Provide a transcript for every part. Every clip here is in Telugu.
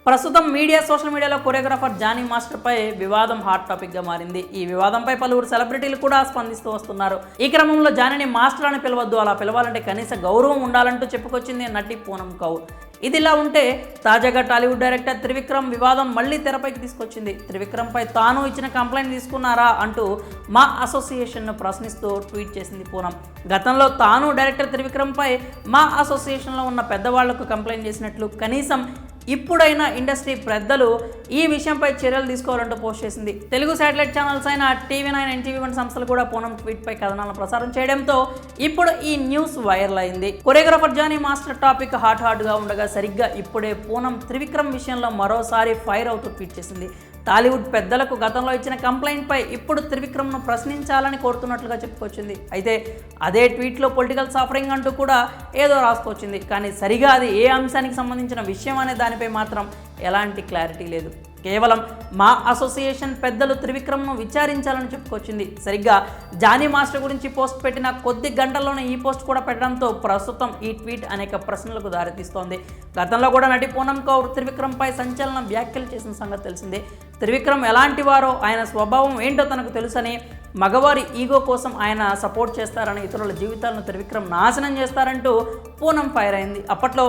ప్రస్తుతం సోషల్ మీడియాలో కొరియోగ్రాఫర్ జానీ మాస్టర్ పై వివాదం హాట్ టాపిక్ గా మారింది. ఈ వివాదంపై పలువురు సెలబ్రిటీలు కూడా స్పందిస్తూ వస్తున్నారు. ఈ క్రమంలో జానీని మాస్టర్ అని పిలవద్దు, అలా పిలవాలంటే కనీస గౌరవం ఉండాలంటూ చెప్పుకొచ్చింది నటి పూనం కౌర్. ఇదిలా ఉంటే తాజాగా టాలీవుడ్ డైరెక్టర్ త్రివిక్రమ్ వివాదం మళ్లీ తెరపైకి తీసుకొచ్చింది. త్రివిక్రమ్ పై తాను ఇచ్చిన కంప్లైంట్ తీసుకున్నారా అంటూ మా అసోసియేషన్ను ప్రశ్నిస్తూ ట్వీట్ చేసింది పూనం. గతంలో తాను డైరెక్టర్ త్రివిక్రమ్ పై మా అసోసియేషన్లో ఉన్న పెద్దవాళ్లకు కంప్లైంట్ చేసినట్లు, కనీసం ఇప్పుడైనా ఇండస్ట్రీ పెద్దలు ఈ విషయంపై చర్యలు తీసుకోవాలంటూ పోస్ట్ చేసింది. తెలుగు శాటిలైట్ ఛానల్స్ అయిన TV9, NTV1 సంస్థలు కూడా పూనం ట్వీట్ పై కథనాలను ప్రసారం చేయడంతో ఇప్పుడు ఈ న్యూస్ వైరల్ అయింది. Choreographer Jani master topic hot గా ఉండగా సరిగ్గా ఇప్పుడే పూనం త్రివిక్రమ్ విషయంలో మరోసారి ఫైర్ అవుతూ ట్వీట్ చేసింది. టాలీవుడ్ పెద్దలకు గతంలో ఇచ్చిన కంప్లైంట్ పై ఇప్పుడు త్రివిక్రమ్ను ప్రశ్నించాలని కోరుతున్నట్లుగా చెప్పుకొచ్చింది. అయితే అదే ట్వీట్లో పొలిటికల్ సఫరింగ్ అంటూ కూడా ఏదో రాసుకొచ్చింది. కానీ సరిగా అది ఏ అంశానికి సంబంధించిన విషయం అనే దానిపై మాత్రం ఎలాంటి క్లారిటీ లేదు. కేవలం మా అసోసియేషన్ పెద్దలు త్రివిక్రమ్ను విచారించాలని చెప్పుకొచ్చింది. సరిగ్గా జానీ మాస్టర్ గురించి పోస్ట్ పెట్టిన కొద్ది గంటల్లోనే ఈ పోస్ట్ కూడా పెట్టడంతో ప్రస్తుతం ఈ ట్వీట్ అనేక ప్రశ్నలకు దారితీస్తోంది. గతంలో కూడా నటి పూనం కౌర్ త్రివిక్రమ్పై సంచలన వ్యాఖ్యలు చేసిన సంగతి తెలిసిందే. త్రివిక్రమ్ ఎలాంటి వారో, ఆయన స్వభావం ఏంటో తనకు తెలుసని, మగవారి ఈగో కోసం ఆయన సపోర్ట్ చేస్తారని, ఇతరుల జీవితాలను త్రివిక్రమ్ నాశనం చేస్తారంటూ పూనం ఫైర్ అయింది. అప్పట్లో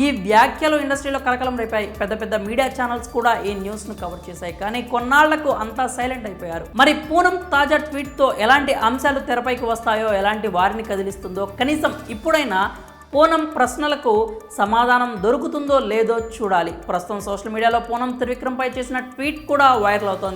ఈ వ్యాఖ్యలు ఇండస్ట్రీలో కలకలం రేపాయి. పెద్ద మీడియా ఛానల్స్ కూడా ఈ న్యూస్ను కవర్ చేశాయి. కానీ కొన్నాళ్లకు అంతా సైలెంట్ అయిపోయారు. మరి పూనం తాజా ట్వీట్తో ఎలాంటి అంశాలు తెరపైకి వస్తాయో, ఎలాంటి వారిని కదిలిస్తుందో, కనీసం ఇప్పుడైనా పూనం ప్రశ్నలకు సమాధానం దొరుకుతుందో లేదో చూడాలి. ప్రస్తుతం సోషల్ మీడియాలో పూనం త్రివిక్రమ్పై చేసిన ట్వీట్ కూడా వైరల్ అవుతోంది.